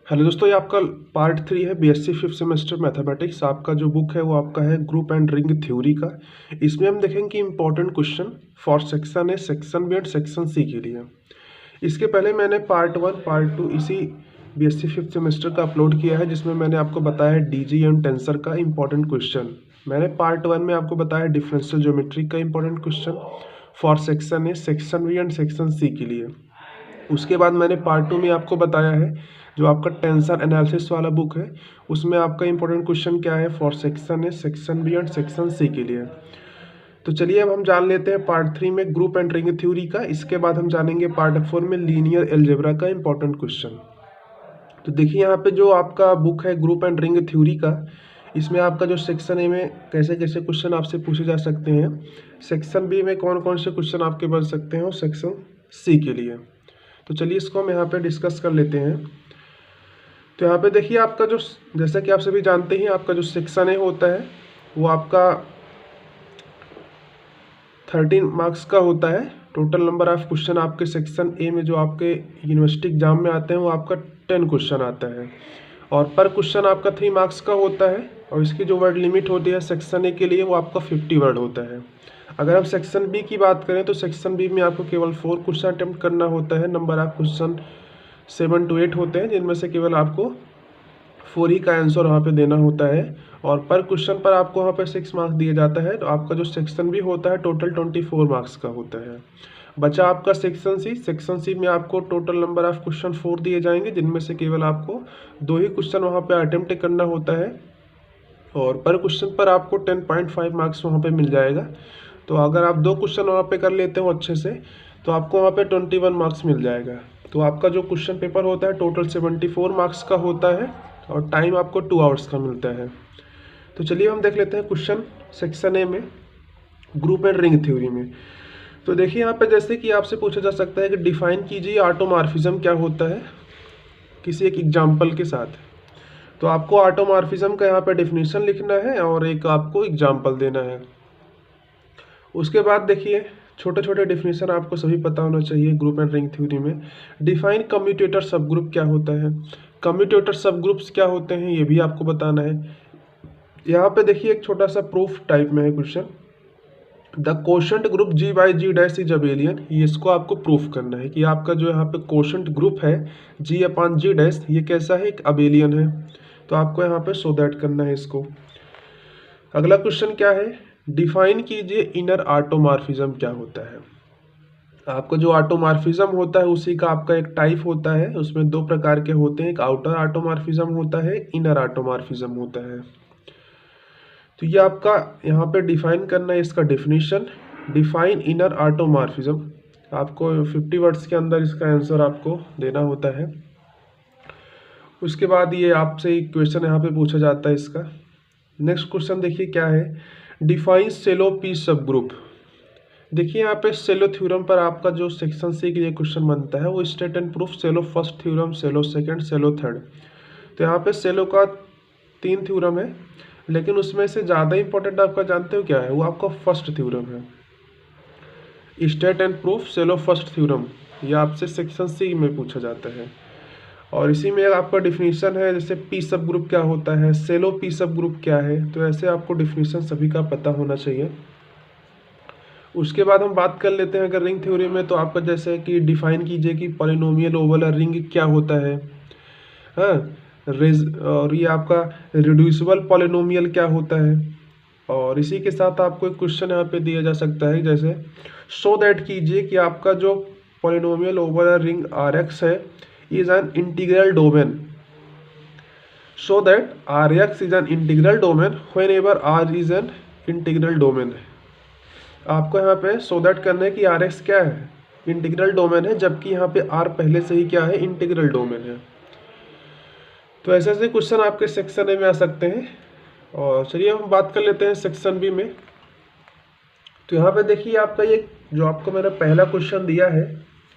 Hello दोस्तों, ये आपका पार्ट 3 है बीएससी फिफ्थ सेमेस्टर मैथमेटिक्स। आपका जो बुक है वो आपका है ग्रुप एंड रिंग थ्योरी का। इसमें हम देखेंगे कि important question for section A, section B and section C के लिए। इसके पहले मैंने पार्ट 1 पार्ट 2 इसी बीएससी फिफ्थ सेमेस्टर का अपलोड किया है, जिसमें मैंने आपको बताया है डीजी एंड टेंसर का इंपॉर्टेंट क्वेश्चन। मैंने पार्ट 1 में आपको बताया डिफरेंशियल ज्योमेट्री का important question for section A, section B and section C के लिए। उसके बाद मैंने पार्ट 2 में आपको बताया है जो आपका टेंसर एनालिसिस वाला बुक है, उसमें आपका इंपॉर्टेंट क्वेश्चन क्या है for section A, section B and section C के लिए। तो चलिए अब हम जान लेते हैं पार्ट 3 में ग्रुप एंड रिंग थ्योरी का। इसके बाद हम जानेंगे पार्ट 4 में लीनियर अलजेब्रा का इंपॉर्टेंट क्वेश्चन। तो देखिए यहाँ पे जो आपका बुक है ग्रुप एंड रिंग थ्योरी का, इसमें आपका जो सेक्शन ए में कैसे कैसे क्वेश्चन आपसे पूछे जा सकते हैं, सेक्शन बी में कौन कौन से क्वेश्चन आपके बन सकते हैं और सेक्शन सी के लिए। तो चलिए इसको हम यहाँ पे डिस्कस कर लेते हैं। तो यहाँ पे देखिए आपका जो, जैसा कि आप सभी जानते हैं, आपका जो सेक्शन ए होता है वो आपका 13 मार्क्स का होता है। टोटल नंबर ऑफ क्वेश्चन आपके सेक्शन ए में जो आपके यूनिवर्सिटी एग्जाम में आते हैं वो आपका 10 क्वेश्चन आता है, और पर क्वेश्चन आपका 3 मार्क्स का होता है। और इसकी जो वर्ड लिमिट होती है सेक्शन ए के लिए वो आपका 50 वर्ड होता है। अगर हम सेक्शन बी की बात करें तो सेक्शन बी में आपको केवल 4 क्वेश्चन अटेम्प्ट करना होता है। नंबर ऑफ क्वेश्चन 7 to 8 होते हैं, जिनमें से केवल आपको 4 ही का आंसर वहाँ पे देना होता है, और पर क्वेश्चन पर आपको वहाँ पे 6 मार्क्स दिए जाता है। तो आपका जो सेक्शन बी होता है टोटल 24 मार्क्स का होता है। बचा आपका सेक्शन सी। सेक्शन सी में आपको टोटल नंबर ऑफ क्वेश्चन 4 दिए जाएंगे, जिनमें से केवल आपको 2 ही क्वेश्चन वहाँ पे अटेम्प्ट करना होता है, और पर क्वेश्चन पर आपको 10.5 मार्क्स वहाँ पे मिल जाएगा। तो अगर आप 2 क्वेश्चन वहाँ पे कर लेते हो अच्छे से तो आपको वहाँ पे 21 मार्क्स मिल जाएगा। तो आपका जो क्वेश्चन पेपर होता है टोटल 74 मार्क्स का होता है, और टाइम आपको 2 आवर्स का मिलता है। तो चलिए हम देख लेते हैं क्वेश्चन सेक्शन ए में ग्रुप एंड रिंग थ्योरी में। तो देखिए यहाँ पे जैसे कि आपसे पूछा जा सकता है कि डिफाइन कीजिए ऑटोमॉर्फिज्म क्या होता है किसी एक एग्जाम्पल के साथ। तो आपको ऑटोमॉर्फिज्म का यहाँ पे डेफिनेशन लिखना है और एक आपको एग्जाम्पल देना है। उसके बाद देखिए छोटे छोटे डेफिनेशन आपको सभी पता होना चाहिए ग्रुप एंड रिंग थ्योरी में। डिफाइन कम्यूटेटर सब ग्रुप क्या होता है, कम्यूटेटर सब ग्रुप्स क्या होते हैं ये भी आपको बताना है। यहाँ पे देखिए एक छोटा सा प्रूफ टाइप में है question, the quotient group G by G dash is abelian. ये इसको आपको प्रूफ करना है कि आपका जो यहाँ पे कोशेंट ग्रुप है जी अपॉन जी डैश ये कैसा है, एक अबेलियन है। तो आपको यहाँ पे शो दैट करना है इसको। अगला क्वेश्चन क्या है, डिफाइन कीजिए इनर ऑटोमॉर्फिज्म क्या होता है। आपका जो ऑटोमॉर्फिज्म होता है उसी का आपका एक टाइप होता है, उसमें 2 प्रकार के होते हैं, एक आउटर ऑटोमॉर्फिज्म होता है, इनर ऑटोमॉर्फिज्म होता है। तो ये आपका यहाँ पे डिफाइन करना है इसका डेफिनेशन। डिफाइन इनर ऑटोमॉर्फिज्म, आपको 50 वर्ड्स के अंदर इसका आंसर आपको देना होता है। उसके बाद ये आपसे एक क्वेश्चन यहाँ पे पूछा जाता है इसका। नेक्स्ट क्वेश्चन देखिए क्या है, डिफाइन सेलो पी सब ग्रुप। देखिए यहाँ पे सेलो थ्योरम पर आपका जो सेक्शन सी के लिए क्वेश्चन बनता है वो state and proof Sylow first theorem, Sylow second, Sylow third. तो यहाँ पे सेलो का 3 थ्योरम है, लेकिन उसमें से ज़्यादा इंपॉर्टेंट आपका जानते हो क्या है, वो आपका फर्स्ट थ्योरम है। State and proof Sylow first theorem ये आपसे सेक्शन सी में पूछा जाता है, और इसी में आपका डिफिनीशन है, जैसे पी सब ग्रुप क्या होता है, सेलो पी सब ग्रुप क्या है। तो ऐसे आपको डिफिनीशन सभी का पता होना चाहिए। उसके बाद हम बात कर लेते हैं अगर रिंग थ्योरी में, तो आपका जैसे कि डिफाइन कीजिए कि पॉलिनोमियल ओवल रिंग क्या होता है। हाँ, और ये आपका रिड्यूसिबल पॉलिनोमियल क्या होता है। और इसी के साथ आपको एक क्वेश्चन यहाँ पे दिया जा सकता है, जैसे शो दैट कीजिए कि आपका जो polynomial over ring R X है is an integral domain. Show that R X is an integral domain whenever R is an integral domain. आपको यहाँ पे शो दैट करना है कि आर एक्स क्या है, इंटीग्रल डोमेन है, जबकि यहाँ पे आर पहले से ही क्या है, इंटीग्रल डोमेन है। तो ऐसे ऐसे क्वेश्चन आपके सेक्शन ए में आ सकते हैं। और चलिए हम बात कर लेते हैं सेक्शन बी में। तो यहाँ पे देखिए आपका ये जो आपको मैंने पहला क्वेश्चन दिया है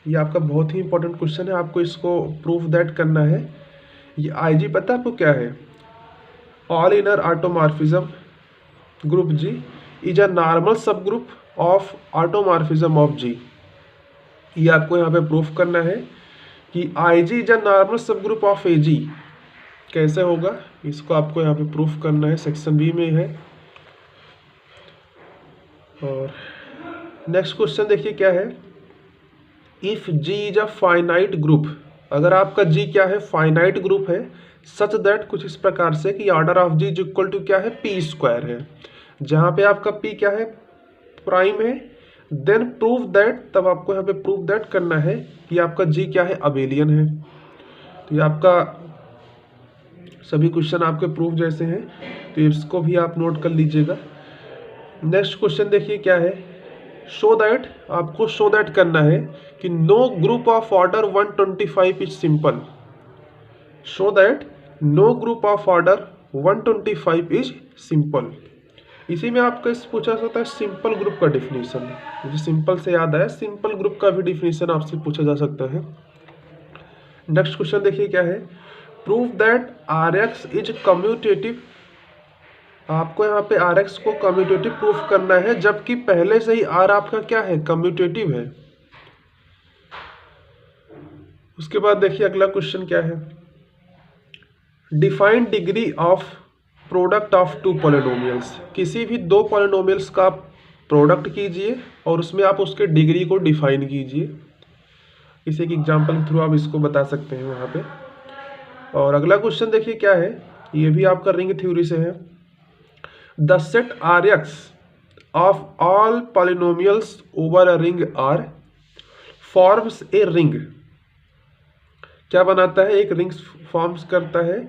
ये आपका बहुत ही इंपॉर्टेंट क्वेश्चन है, आपको इसको प्रूफ दैट करना है। ये आईजी पता है आपको क्या है, all inner automorphism group G is a normal sub group of automorphism of G. ये आपको यहाँ पे प्रूफ करना है कि IG is a normal sub group of AG। कैसे होगा, इसको आपको यहाँ पे प्रूफ करना है, सेक्शन बी में है। और नेक्स्ट क्वेश्चन देखिए क्या है, if G is a finite group, अगर आपका G क्या है, फाइनाइट ग्रुप है, सच दैट कुछ इस प्रकार से कि order of G is equal to क्या है, P स्क्वायर है, जहाँ पे आपका P क्या है, प्राइम है, देन प्रूव दैट, तब आपको यहाँ पे प्रूव दैट करना है कि आपका G क्या है, अबेलियन है। तो ये आपका सभी क्वेश्चन आपके प्रूफ जैसे हैं, तो इसको भी आप नोट कर लीजिएगा। नेक्स्ट क्वेश्चन देखिए क्या है, शो दैट, आपको शो दैट करना है कि no group of order 125 is simple. Show that no group of order 125 is simple. इसी में आपका पूछा जाता है सिंपल ग्रुप का डिफिनीशन। मुझे सिंपल से याद आया, सिंपल ग्रुप का भी डिफिनीशन आपसे पूछा जा सकता है। नेक्स्ट क्वेश्चन देखिए क्या है, prove that Rx is commutative. आपको यहाँ पे Rx को कम्यूटेटिव प्रूफ करना है, जबकि पहले से ही R आपका क्या है, कम्यूटेटिव है। उसके बाद देखिए अगला क्वेश्चन क्या है, define degree of product of two polynomials. किसी भी दो पॉलिनोमियल्स का प्रोडक्ट कीजिए और उसमें आप उसके डिग्री को डिफाइन कीजिए। इसी एक एग्जाम्पल के थ्रू आप इसको बता सकते हैं वहाँ पे। और अगला क्वेश्चन देखिए क्या है, ये भी आपका रिंग थ्योरी से है, the set Rx of all polynomials over a ring R forms a ring. क्या बनाता है, एक रिंग फॉर्म्स करता है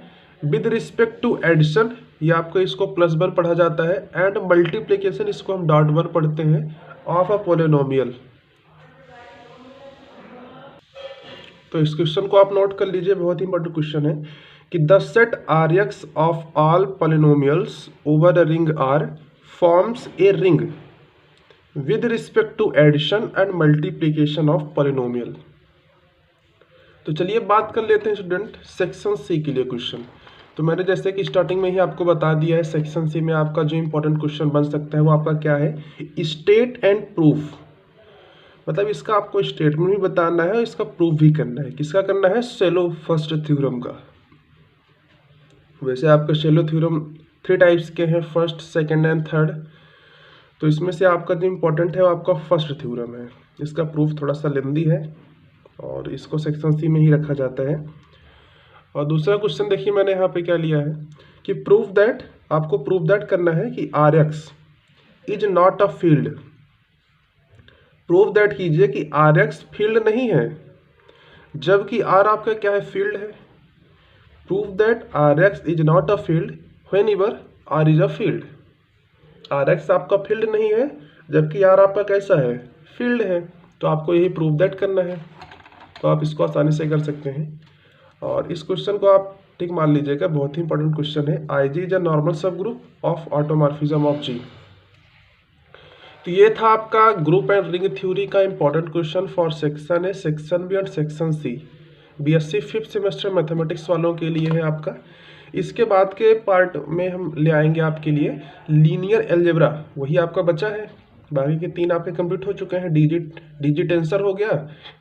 विद रिस्पेक्ट टू एडिशन, ये आपको इसको +1 पढ़ा जाता है, एंड मल्टीप्लीकेशन, इसको हम .1 पढ़ते हैं, ऑफ अ पॉलिनोमियल। तो इस क्वेश्चन को आप नोट कर लीजिए, बहुत ही इंपॉर्टेंट क्वेश्चन है कि the set Rx of all polynomials over the ring R forms a ring with respect to addition and multiplication of polynomial. तो चलिए बात कर लेते हैं स्टूडेंट सेक्शन सी के लिए क्वेश्चन। तो मैंने जैसे कि स्टार्टिंग में ही आपको बता दिया है, सेक्शन सी में आपका जो इंपॉर्टेंट क्वेश्चन बन सकता है वो आपका क्या है, स्टेट एंड प्रूफ। मतलब इसका आपको स्टेटमेंट भी बताना है, इसका प्रूफ भी करना है। किसका करना है, शेलो फर्स्ट थ्योरम का। वैसे आपका शेलो थ्योरम 3 टाइप्स के हैं, फर्स्ट, सेकंड एंड थर्ड। तो इसमें से आपका जो इम्पोर्टेंट है वो आपका फर्स्ट थ्योरम है। इसका प्रूफ थोड़ा सा लेंदी है और इसको सेक्शन सी में ही रखा जाता है। और दूसरा क्वेश्चन देखिए मैंने यहाँ पे क्या लिया है कि प्रूफ दैट, आपको प्रूफ दैट करना है कि Rx is not a field. Proof that कीजिए कि Rx फील्ड नहीं है, जबकि R आपका क्या है, फील्ड है। Proof that Rx is not a field whenever R is a field. Rx आपका फील्ड नहीं है, जबकि R आपका कैसा है, फील्ड है। तो आपको यही प्रूफ दैट करना है। तो आप इसको आसानी से कर सकते हैं। और इस क्वेश्चन को आप ठीक मान लीजिएगा, बहुत ही इंपॉर्टेंट क्वेश्चन है, IG is a normal sub group of automorphism of G। तो ये था आपका ग्रुप एंड रिंग थ्योरी का important question for section A, section B and section C. BSc 5th semester mathematics वालों के लिए है आपका। इसके बाद के पार्ट में हम ले आएंगे आपके लिए लीनियर अलजेब्रा, वही आपका बचा है। बाकी के 3 आपके कंप्लीट हो चुके हैं, डिजिट टेंसर हो गया,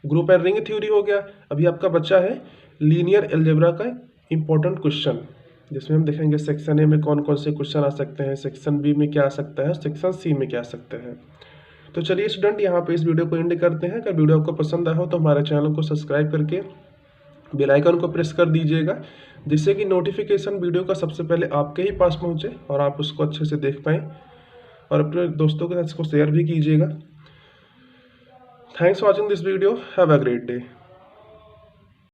ग्रुप एंड रिंग थ्योरी हो गया। अभी आपका बचा है लीनियर अलजेब्रा का इंपॉर्टेंट क्वेश्चन, जिसमें हम देखेंगे सेक्शन ए में कौन कौन से क्वेश्चन आ सकते हैं, सेक्शन बी में क्या आ सकता है, सेक्शन सी में क्या आ सकते हैं। तो चलिए स्टूडेंट यहाँ पे इस वीडियो को एंड करते हैं। अगर वीडियो आपको पसंद आया हो तो हमारे चैनल को सब्सक्राइब करके बेल आइकन को प्रेस कर दीजिएगा, जिससे कि नोटिफिकेशन वीडियो का सबसे पहले आपके ही पास पहुँचे और आप उसको अच्छे से देख पाएँ, और अपने दोस्तों के साथ इसको शेयर भी कीजिएगा। Thanks for watching this video, have a great day.